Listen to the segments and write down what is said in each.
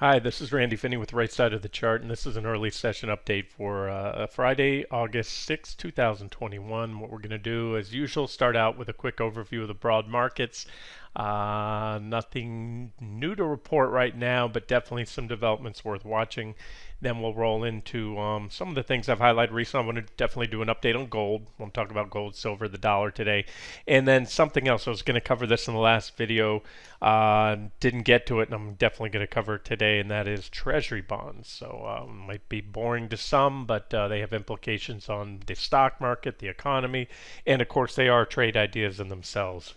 Hi, this is Randy Finney with Right Side of the Chart, and this is an early session update for Friday, August 6, 2021. What we're going to do, as usual, start out with a quick overview of the broad markets. Nothing new to report right now, but definitely some developments worth watching. Then we'll roll into some of the things I've highlighted recently. I want to definitely do an update on gold. We'll talk about gold, silver, the dollar today. And then something else. I was going to cover this in the last video. Didn't get to it, and I'm definitely going to cover it today, and that is Treasury bonds. So might be boring to some, but they have implications on the stock market, the economy, and of course they are trade ideas in themselves.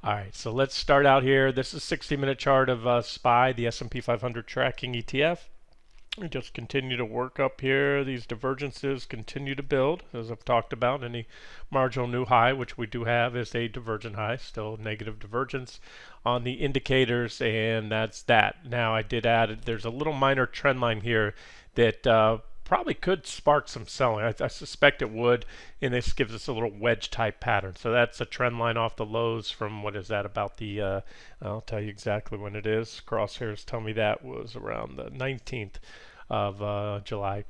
All right, so let's start out here. This is a 60-minute chart of SPY, the S&P 500 tracking ETF. We just continue to work up here. These divergences continue to build, as I've talked about. Any marginal new high, which we do have, is a divergent high, still negative divergence on the indicators, and that's that. Now, I did add, there's a little minor trend line here that probably could spark some selling. I suspect it would, and this gives us a little wedge type pattern. So that's a trend line off the lows from, what is that, about the, I'll tell you exactly when it is. Crosshairs tell me that was around the 19th of July.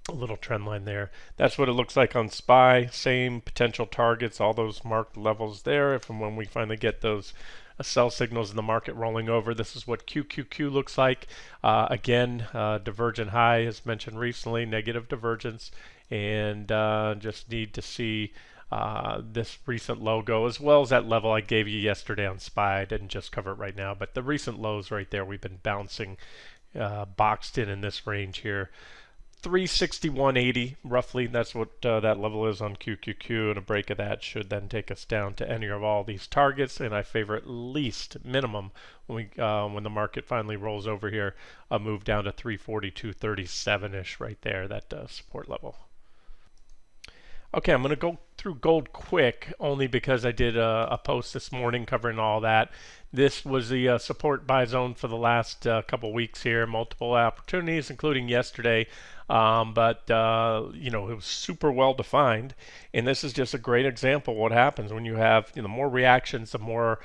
A little trend line there. That's what it looks like on SPY. Same potential targets, all those marked levels there. From when we finally get those sell signals in the market rolling over, this is what QQQ looks like. Again, divergent high, as mentioned recently, negative divergence, and just need to see this recent low go, as well as that level I gave you yesterday on SPY. I didn't just cover it right now, but the recent lows right there, we've been bouncing boxed in this range here. 361.80 roughly, that's what that level is on QQQ, and a break of that should then take us down to any of all these targets, and I favor at least minimum when the market finally rolls over here, a move down to 342.37ish right there, that support level. Okay, I'm going to go through gold quick, only because I did a post this morning covering all that. This was the support buy zone for the last couple weeks here, multiple opportunities, including yesterday. But you know, it was super well defined, and this is just a great example of what happens when you have, you know, more reactions, the more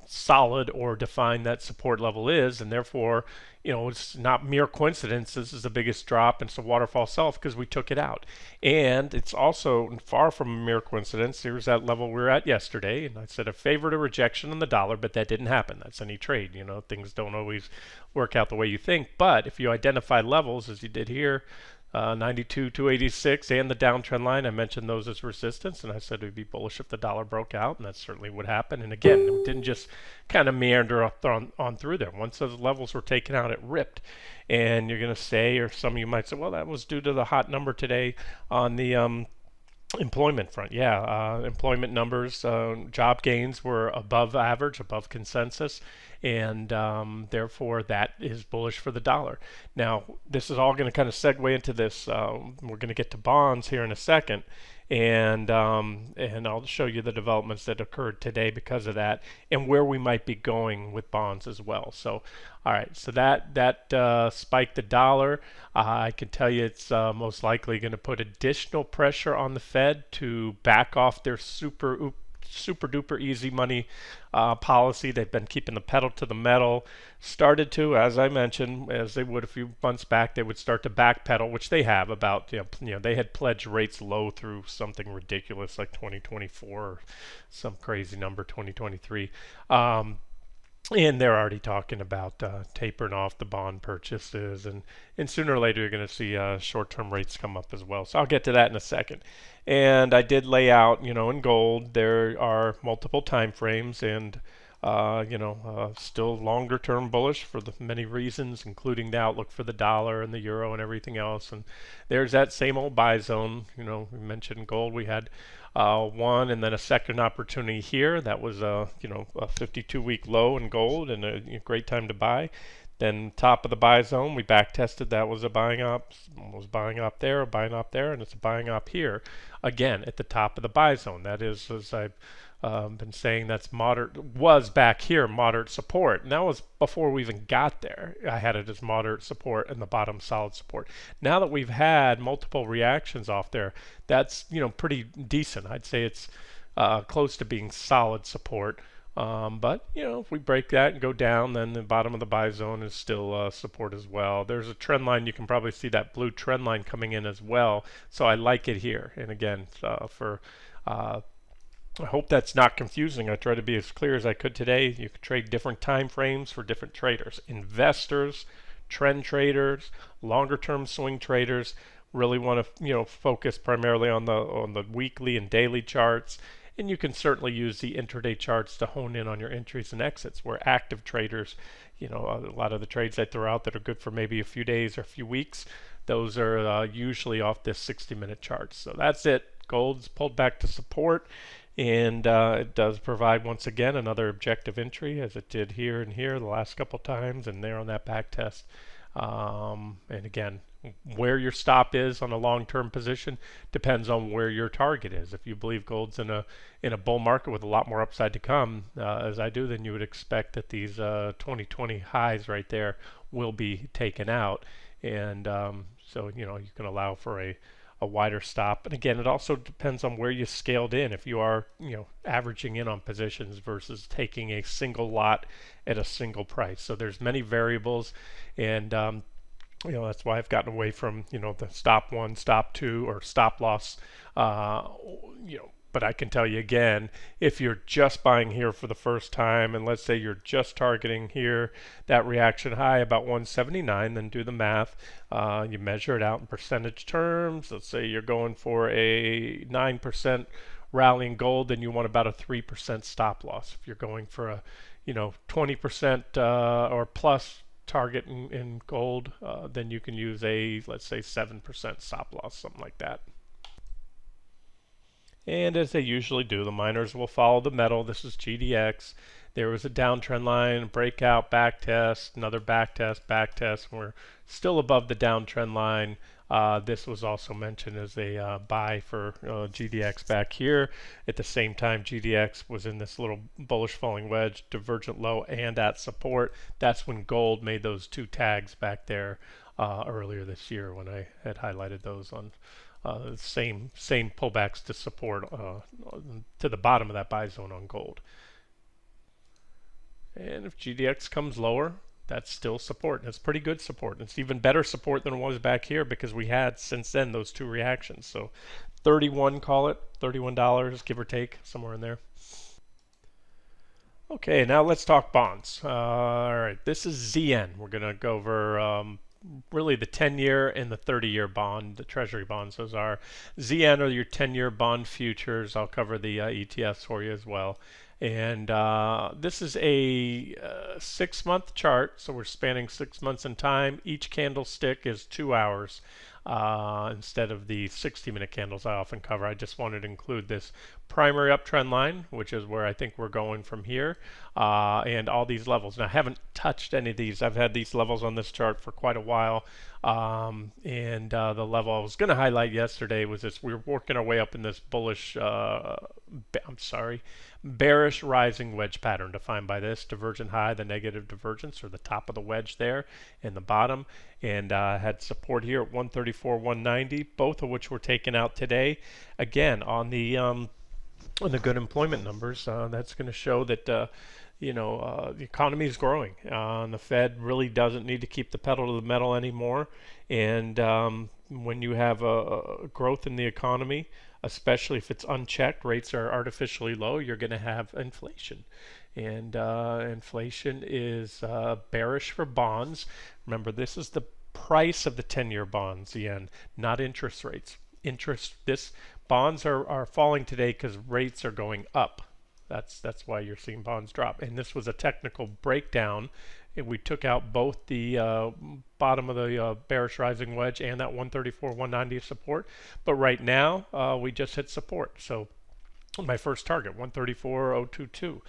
solid or defined that support level is, and therefore, you know, it's not mere coincidence this is the biggest drop, and it's a waterfall sell because we took it out. And it's also far from a mere coincidence. Here's that level we were at yesterday, and I said a favor to rejection on the dollar, but that didn't happen. That's any trade. You know, things don't always work out the way you think, but if you identify levels as you did here, 92, 286, and the downtrend line, I mentioned those as resistance, and I said it would be bullish if the dollar broke out, and that certainly would happen. And again, it didn't just kind of meander up on through there. Once those levels were taken out, it ripped. And you're going to say, or some of you might say, well, that was due to the hot number today on the employment front. Yeah, employment numbers, job gains were above average, above consensus, and therefore that is bullish for the dollar. Now, this is all going to kind of segue into this. We're going to get to bonds here in a second, and I'll show you the developments that occurred today because of that, and where we might be going with bonds as well. So, all right, so that spiked the dollar. I can tell you it's most likely going to put additional pressure on the Fed to back off their super duper easy money policy. They've been keeping the pedal to the metal. Started to, as I mentioned, as they would a few months back, they would start to backpedal, which they have about, they had pledged rates low through something ridiculous like 2024 or some crazy number, 2023. And they're already talking about tapering off the bond purchases, and sooner or later you're going to see short-term rates come up as well. So I'll get to that in a second. And I did lay out, in gold there are multiple time frames, and still longer-term bullish for the many reasons, including the outlook for the dollar and the euro and everything else. And there's that same old buy zone. We mentioned gold. We had one and then a second opportunity here. That was a 52-week low in gold and a great time to buy. Then top of the buy zone, we back tested. That was a buying up, buying up there, and it's a buying up here again at the top of the buy zone. That is, as I've been saying, that's was back here moderate support, and that was before we even got there. I had it as moderate support and the bottom solid support. Now that we've had multiple reactions off there, that's pretty decent. I'd say it's close to being solid support But if we break that and go down, then the bottom of the buy zone is still support as well. There's a trend line. You can probably see that blue trend line coming in as well. So I like it here. And again, I hope that's not confusing. I try to be as clear as I could today. You can trade different time frames for different traders. Investors, trend traders, longer term swing traders really want to focus primarily on the weekly and daily charts. And you can certainly use the intraday charts to hone in on your entries and exits. Where active traders, a lot of the trades that throw out that are good for maybe a few days or a few weeks, those are usually off this 60-minute chart. So that's it. Gold's pulled back to support. And it does provide, once again, another objective entry, as it did here and here the last couple times, and there on that back test. And again, where your stop is on a long-term position depends on where your target is. If you believe gold's in a bull market with a lot more upside to come, as I do, then you would expect that these 2020 highs right there will be taken out. And so you can allow for a wider stop. And again, it also depends on where you scaled in. If you are, averaging in on positions versus taking a single lot at a single price. So there's many variables, and that's why I've gotten away from, the stop one, stop two, or stop loss. But I can tell you again, if you're just buying here for the first time, and let's say you're just targeting here that reaction high about 179, then do the math. You measure it out in percentage terms. Let's say you're going for a 9% rally in gold, then you want about a 3% stop loss. If you're going for a 20% or plus target in gold, then you can use a, let's say, 7% stop loss, something like that. And as they usually do, the miners will follow the metal. This is GDX. There was a downtrend line, breakout, back test, another back test. We're still above the downtrend line. This was also mentioned as a buy for GDX back here. At the same time, GDX was in this little bullish falling wedge, divergent low, and at support. That's when gold made those two tags back there earlier this year when I had highlighted those on same pullbacks to support to the bottom of that buy zone on gold. And if GDX comes lower, that's still support. And it's pretty good support. And it's even better support than it was back here because we had since then those two reactions. So 31, call it $31, give or take, somewhere in there. Okay, now let's talk bonds. All right, this is ZN. We're going to go over really the 10-year and the 30-year bond, the Treasury bonds. Those are ZN are your 10-year bond futures. I'll cover the ETFs for you as well. And this is a 6-month chart, so we're spanning 6 months in time. Each candlestick is 2 hours instead of the 60-minute candles I often cover. I just wanted to include this primary uptrend line, which is where I think we're going from here, and all these levels. Now, I haven't touched any of these. I've had these levels on this chart for quite a while, and the level I was going to highlight yesterday was this. We were working our way up in this bullish, bearish rising wedge pattern defined by this divergent high, the negative divergence, or the top of the wedge there, and the bottom, and had support here at 134, 190, both of which were taken out today. Again, on the good employment numbers, that's going to show that the economy is growing. And the Fed really doesn't need to keep the pedal to the metal anymore. And when you have a growth in the economy, especially if it's unchecked, rates are artificially low, you're going to have inflation. And inflation is bearish for bonds. Remember, this is the price of the 10-year bonds, yen, not interest rates. Bonds are falling today because rates are going up. That's why you're seeing bonds drop. And this was a technical breakdown. We took out both the bottom of the bearish rising wedge and that 134, 190 support. But right now, we just hit support. So my first target, 134.022.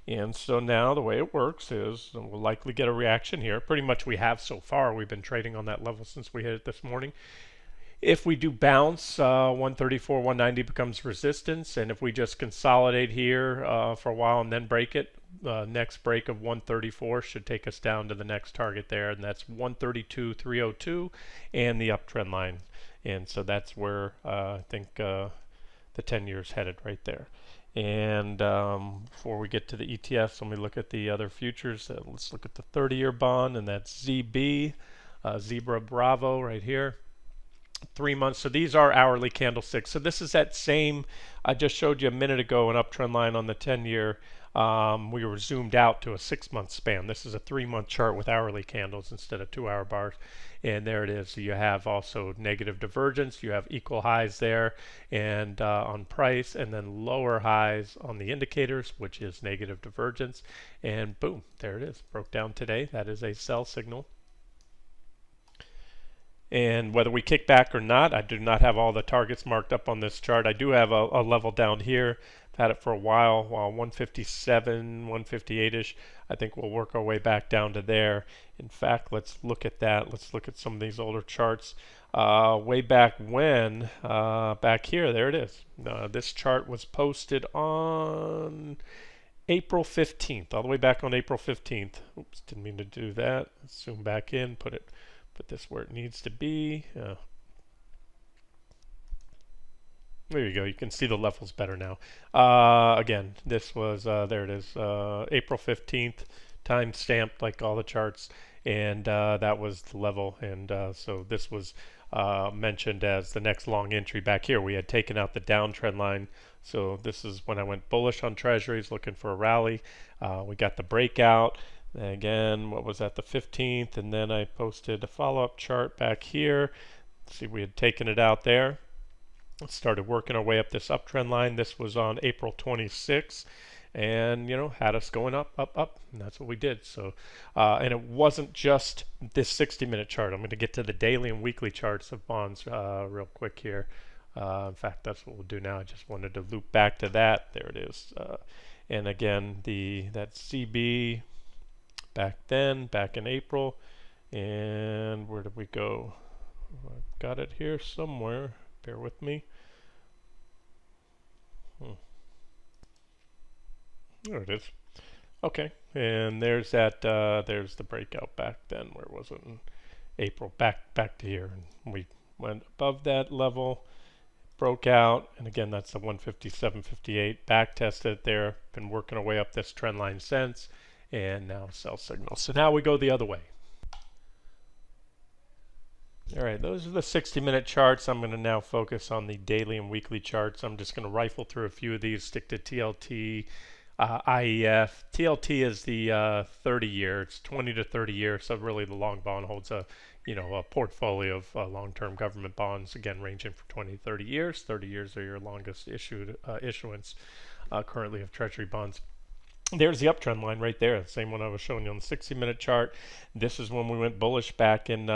And so now the way it works is we'll likely get a reaction here. Pretty much we have so far. We've been trading on that level since we hit it this morning. If we do bounce, 134, 190 becomes resistance. And if we just consolidate here for a while and then break it, next break of 134 should take us down to the next target there. And that's 132.302 and the uptrend line. And so that's where I think the 10 years headed right there. And before we get to the ETFs, let me look at the other futures. Let's look at the 30-year bond, and that's ZB, Zebra Bravo right here. 3 months. So these are hourly candlesticks. So this is that same, I just showed you a minute ago, an uptrend line on the 10-year. We were zoomed out to a 6-month span. This is a 3-month chart with hourly candles instead of 2-hour bars. And there it is. So you have also negative divergence. You have equal highs there and on price, and then lower highs on the indicators, which is negative divergence. And boom, there it is. Broke down today. That is a sell signal. And whether we kick back or not, I do not have all the targets marked up on this chart. I do have a level down here. I've had it for a while, 157, 158-ish. I think we'll work our way back down to there. In fact, let's look at that. Let's look at some of these older charts. Way back when, back here, there it is. This chart was posted on April 15th, all the way back on April 15th. Oops, didn't mean to do that. Let's zoom back in, put this where it needs to be. There you go. You can see the levels better now. Again, this was, there it is, April 15th, time stamped like all the charts, and that was the level. And so this was mentioned as the next long entry back here. We had taken out the downtrend line. So this is when I went bullish on Treasuries, looking for a rally. We got the breakout. Again, what was that, the 15th, and then I posted a follow-up chart back here. See, we had taken it out there. Started working our way up this uptrend line. This was on April 26th, and had us going up, up, up, and that's what we did. So, and it wasn't just this 60-minute chart. I'm going to get to the daily and weekly charts of bonds real quick here. In fact, that's what we'll do now. I just wanted to loop back to that. There it is. And again, that CB. Back then, back in April, and where did we go? I've got it here somewhere. Bear with me. There it is. Okay, and there's that. There's the breakout back then. Where was it? In April. Back to here, and we went above that level, broke out, and again that's the 157.58. Back tested it there. Been working our way up this trend line since. And now sell signal. So now we go the other way. All right, those are the 60-minute charts. I'm going to now focus on the daily and weekly charts. I'm just going to rifle through a few of these, stick to TLT, IEF. TLT is the 30-year. It's 20 to 30 years, so really the long bond holds a portfolio of long-term government bonds, again ranging from 20 to 30 years. 30 years are your longest issuance currently of Treasury bonds. There's the uptrend line right there, the same one I was showing you on the 60-minute chart. This is when we went bullish back in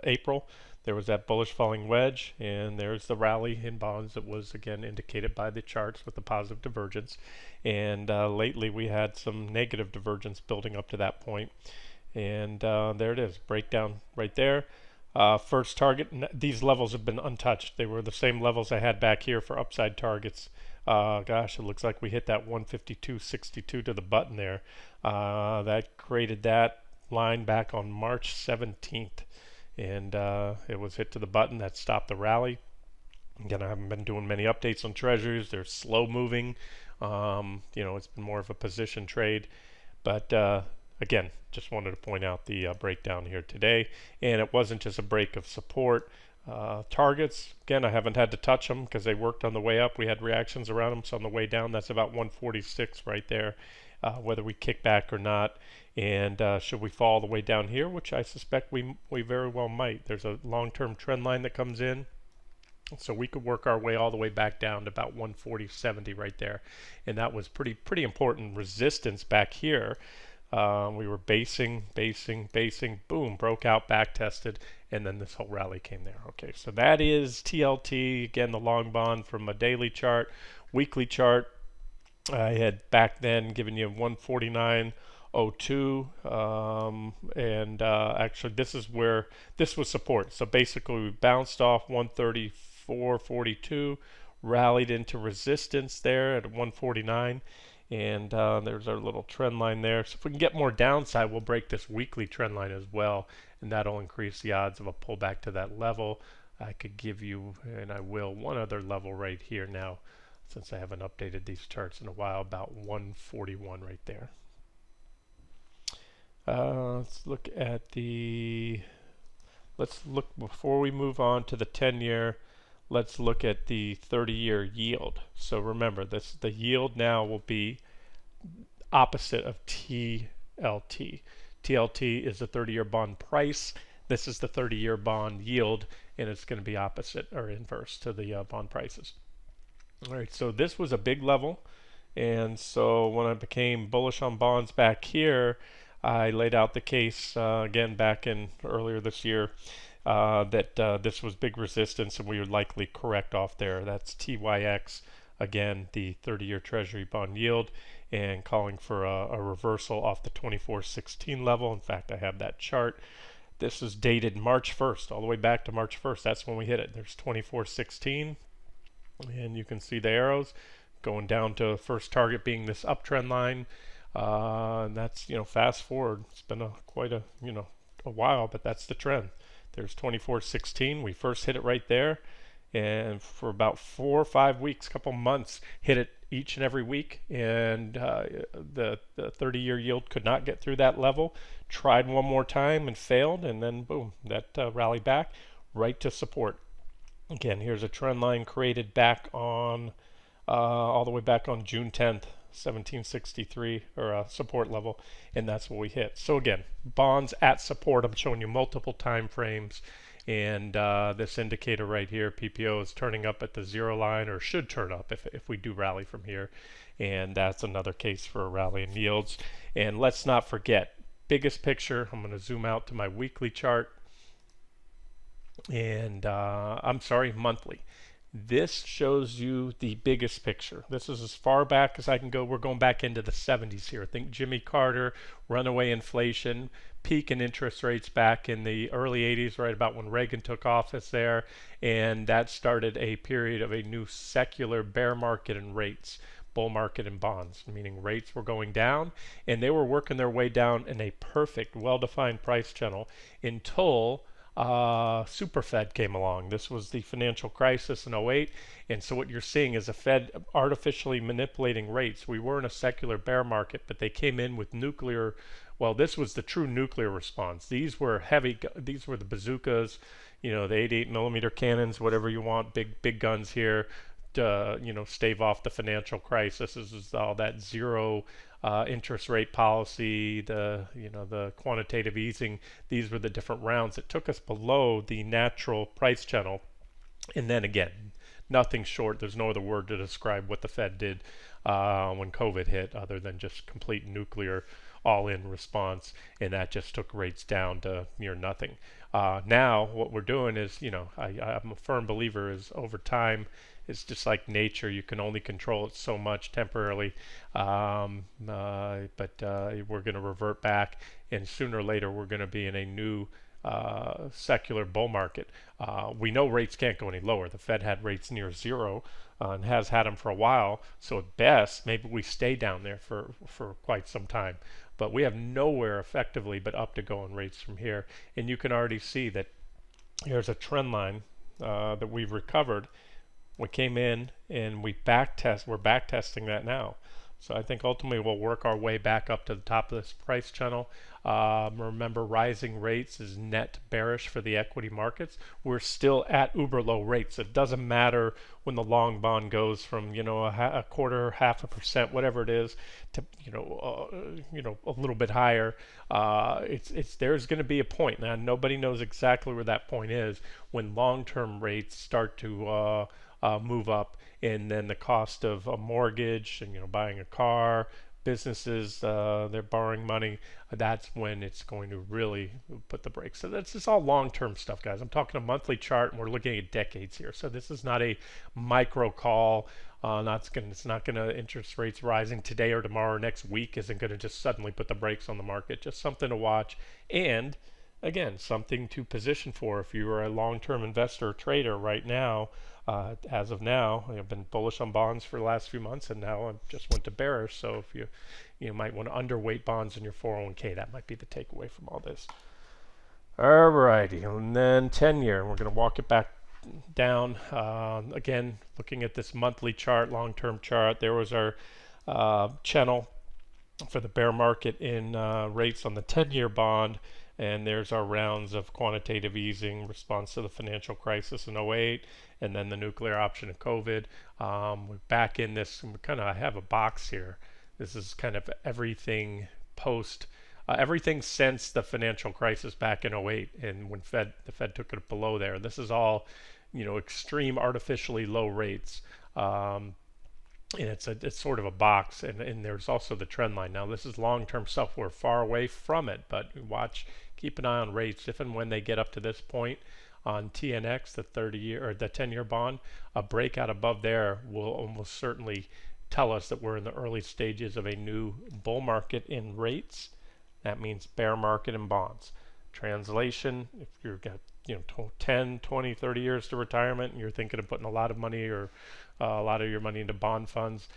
April. There was that bullish falling wedge, and there's the rally in bonds that was again indicated by the charts with the positive divergence. And lately we had some negative divergence building up to that point. And there it is, breakdown right there. First target, these levels have been untouched. They were the same levels I had back here for upside targets. Gosh, it looks like we hit that 152.62 to the button there. That created that line back on March 17th. And it was hit to the button. That stopped the rally. Again, I haven't been doing many updates on treasuries. They're slow moving. It's been more of a position trade. But again, just wanted to point out the breakdown here today. And it wasn't just a break of support. Targets, again, I haven't had to touch them because they worked on the way up. We had reactions around them. So on the way down, that's about 146 right there, whether we kick back or not. And should we fall all the way down here, which I suspect we very well might. There's a long-term trend line that comes in. So we could work our way all the way back down to about 140.70 right there. And that was pretty important resistance back here. We were basing, boom, broke out, back tested, and then this whole rally came there. Okay, so that is TLT, again, the long bond from a daily chart. Weekly chart, I had back then given you 149.02, and actually this is where this was support. So basically we bounced off 134.42, rallied into resistance there at 149. And there's our little trend line there. So if we can get more downside, we'll break this weekly trend line as well, and that'll increase the odds of a pullback to that level. I could give you, and I will, one other level right here now. since I haven't updated these charts in a while, about 141 right there. Let's look at the, let's look, before we move on to the 10-year, let's look at the 30-year yield. So remember, the yield now will be opposite of TLT. TLT is the 30-year bond price. This is the 30-year bond yield, and it's going to be opposite or inverse to the bond prices. All right, so this was a big level, and so when I became bullish on bonds back here, I laid out the case again back in earlier this year that this was big resistance and we would likely correct off there. That's TYX, again, the 30-year Treasury bond yield, and calling for a reversal off the 2416 level. In fact, I have that chart. This is dated March 1st, all the way back to March 1st. That's when we hit it. There's 2416, and you can see the arrows going down to first target being this uptrend line. And that's, fast forward. It's been quite a while, but that's the trend. There's 2416. We first hit it right there, and for about 4 or 5 weeks, couple months, hit it each and every week. And the 30-year yield could not get through that level. Tried one more time and failed, and then boom, that rally back right to support. Again, here's a trend line created back on all the way back on June 10th. 1763 or a support level, and that's what we hit. So again, bonds at support. I'm showing you multiple time frames, and this indicator right here, PPO, is turning up at the 0 line, or should turn up if we do rally from here, and that's another case for a rally in yields. And let's not forget, biggest picture. I'm going to zoom out to my weekly chart, and I'm sorry, monthly. This shows you the biggest picture. This is as far back as I can go. We're going back into the 70s here. Think Jimmy Carter, runaway inflation, peak in interest rates back in the early 80s, right about when Reagan took office there. And that started a period of a new secular bear market in rates, bull market in bonds, meaning rates were going down, and they were working their way down in a perfect, well-defined price channel until Super Fed came along. This was the financial crisis in '08, and so what you're seeing is a Fed artificially manipulating rates. We were in a secular bear market, but they came in with nuclear. Well, this was the true nuclear response. These were heavy. These were the bazookas, the 88 millimeter cannons, whatever you want, big guns here to stave off the financial crisis. This is all that zero interest rate policy, the quantitative easing. These were the different rounds that took us below the natural price channel. And then again, nothing short. There's no other word to describe what the Fed did when COVID hit, other than just complete nuclear all-in response, and that just took rates down to near nothing. Now, what we're doing is, I'm a firm believer is over time. It's just like nature. You can only control it so much temporarily, but we're going to revert back, and sooner or later we're going to be in a new secular bull market. We know rates can't go any lower. The Fed had rates near zero and has had them for a while, so at best maybe we stay down there for quite some time. But we have nowhere effectively but up to go on rates from here, and you can already see that here's a trend line that we've recovered. We came in and we're back testing that now. So I think ultimately we'll work our way back up to the top of this price channel. Remember, rising rates is net bearish for the equity markets. We're still at uber low rates. It doesn't matter when the long bond goes from a quarter, 0.5%, whatever it is, to a little bit higher. There's going to be a point. Now nobody knows exactly where that point is when long-term rates start to move up, and then the cost of a mortgage and buying a car, businesses they're borrowing money. That's when it's going to really put the brakes. So that's just all long-term stuff, guys. I'm talking a monthly chart, and we're looking at decades here. So this is not a micro call. It's not going to interest rates rising today or tomorrow or next week isn't going to just suddenly put the brakes on the market. Just something to watch, and again, something to position for if you are a long-term investor or trader right now. As of now, I've been bullish on bonds for the last few months, and now I just went to bearish. So if you might want to underweight bonds in your 401k, that might be the takeaway from all this. Alrighty, and then 10-year, we're going to walk it back down. Again, looking at this monthly chart, long-term chart, there was our channel for the bear market in rates on the 10-year bond, and there's our rounds of quantitative easing response to the financial crisis in '08, and then the nuclear option of COVID. We're back in this, and we kind of have a box here. This is kind of everything post, everything since the financial crisis back in '08, and when the Fed took it below there. This is all, extreme artificially low rates. And it's sort of a box, and there's also the trend line. Now this is long-term stuff. We're far away from it, but keep an eye on rates. If and when they get up to this point on TNX, the 30-year or the 10-year bond, a breakout above there will almost certainly tell us that we're in the early stages of a new bull market in rates. That means bear market in bonds. Translation, if you've got 10, 20, 30 years to retirement and you're thinking of putting a lot of money or a lot of your money into bond funds,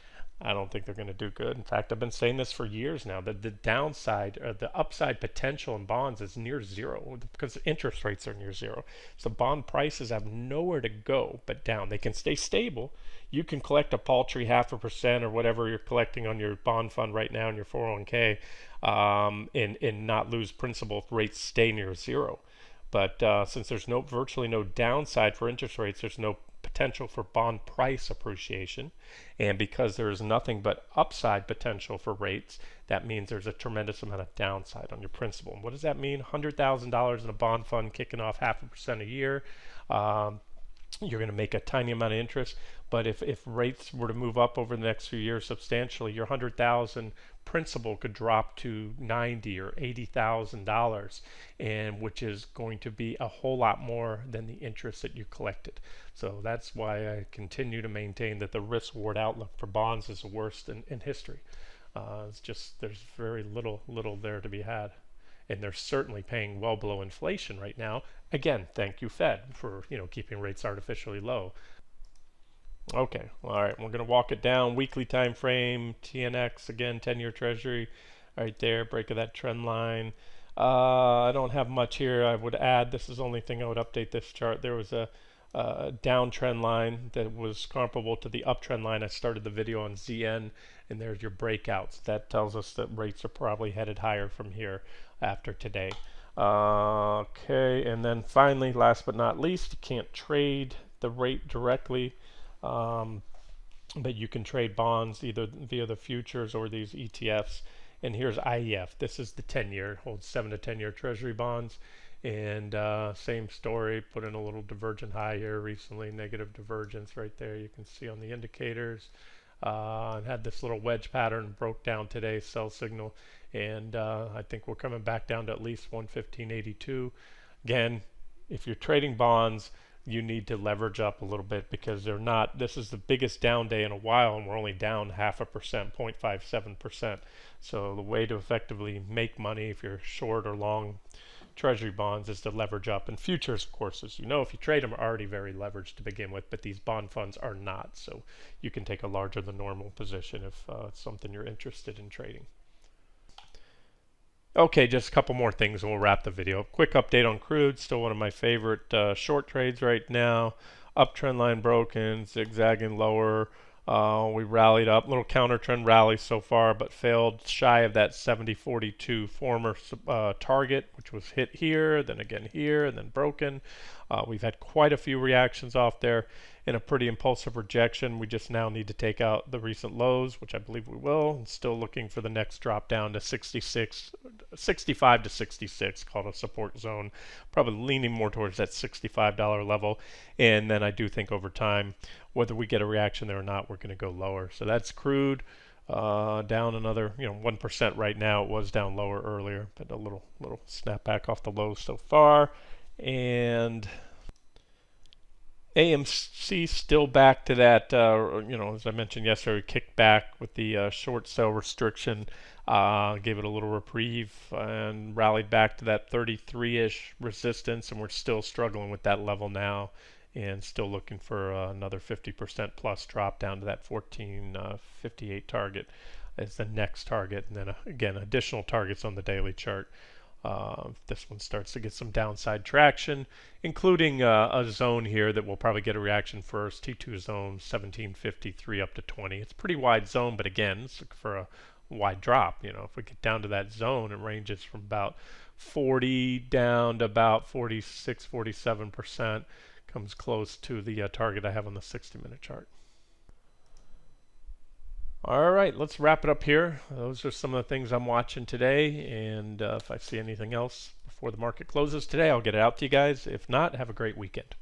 I don't think they're going to do good. In fact, I've been saying this for years now, that the downside or the upside potential in bonds is near zero because interest rates are near zero. So bond prices have nowhere to go but down. They can stay stable. You can collect a paltry 0.5% or whatever you're collecting on your bond fund right now in your 401k, and not lose principal if rates stay near zero. But since there's virtually no downside for interest rates, there's no potential for bond price appreciation, and because there is nothing but upside potential for rates, that means there's a tremendous amount of downside on your principal. And what does that mean? $100,000 in a bond fund kicking off 0.5% a year. You're going to make a tiny amount of interest, but if rates were to move up over the next few years substantially, your $100,000 principal could drop to $90,000 or $80,000, and which is going to be a whole lot more than the interest that you collected. So that's why I continue to maintain that the risk-reward outlook for bonds is the worst in history. It's just there's very little there to be had. And they're certainly paying well below inflation right now. Again, thank you, Fed, for keeping rates artificially low. Okay, all right, we're going to walk it down. Weekly time frame, TNX, again, 10-year Treasury, right there, break of that trend line. I don't have much here. I would add, this is the only thing I would update this chart. There was a downtrend line that was comparable to the uptrend line. I started the video on ZN, and there's your breakouts. That tells us that rates are probably headed higher from here after today. Okay, and then finally, last but not least, you can't trade the rate directly, but you can trade bonds either via the futures or these ETFs. And here's IEF. This is the 10-year, holds 7 to 10-year Treasury bonds. And same story, put in a little divergent high here recently, negative divergence right there. You can see on the indicators. And had this little wedge pattern, broke down today, sell signal, and I think we're coming back down to at least 115.82. Again, if you're trading bonds, you need to leverage up a little bit because they're not. This is the biggest down day in a while, and we're only down 0.5%, 0.57%. So the way to effectively make money if you're short or long Treasury bonds is to leverage up, and futures, of course, as you know, if you trade them, are already very leveraged to begin with, but these bond funds are not, so you can take a larger than normal position if it's something you're interested in trading. Okay, just a couple more things and we'll wrap the video. Quick update on crude, still one of my favorite short trades right now. Uptrend line broken, zigzagging lower. We rallied up, little counter trend rally so far, but failed shy of that 70.42 former target, which was hit here, then again here, and then broken. We've had quite a few reactions off there in a pretty impulsive rejection. We just now need to take out the recent lows, which I believe we will, and still looking for the next drop down to 65 to 66, called a support zone, probably leaning more towards that $65 level. And then I do think over time, whether we get a reaction there or not, we're going to go lower. So that's crude, down another 1% right now. It was down lower earlier, but a little snapback off the lows so far. And AMC still back to that, as I mentioned yesterday, we kicked back with the short sell restriction, gave it a little reprieve, and rallied back to that 33-ish resistance, and we're still struggling with that level now, and still looking for another 50% plus drop down to that 1458 target as the next target, and then again additional targets on the daily chart. This one starts to get some downside traction, including a zone here that will probably get a reaction first. T2 zone 1753 up to 20. It's a pretty wide zone, but again, it's for a wide drop. If we get down to that zone, it ranges from about 40 down to about 46, 47%. Comes close to the target I have on the 60-minute chart. All right, let's wrap it up here. Those are some of the things I'm watching today, and if I see anything else before the market closes today, I'll get it out to you guys. If not, have a great weekend.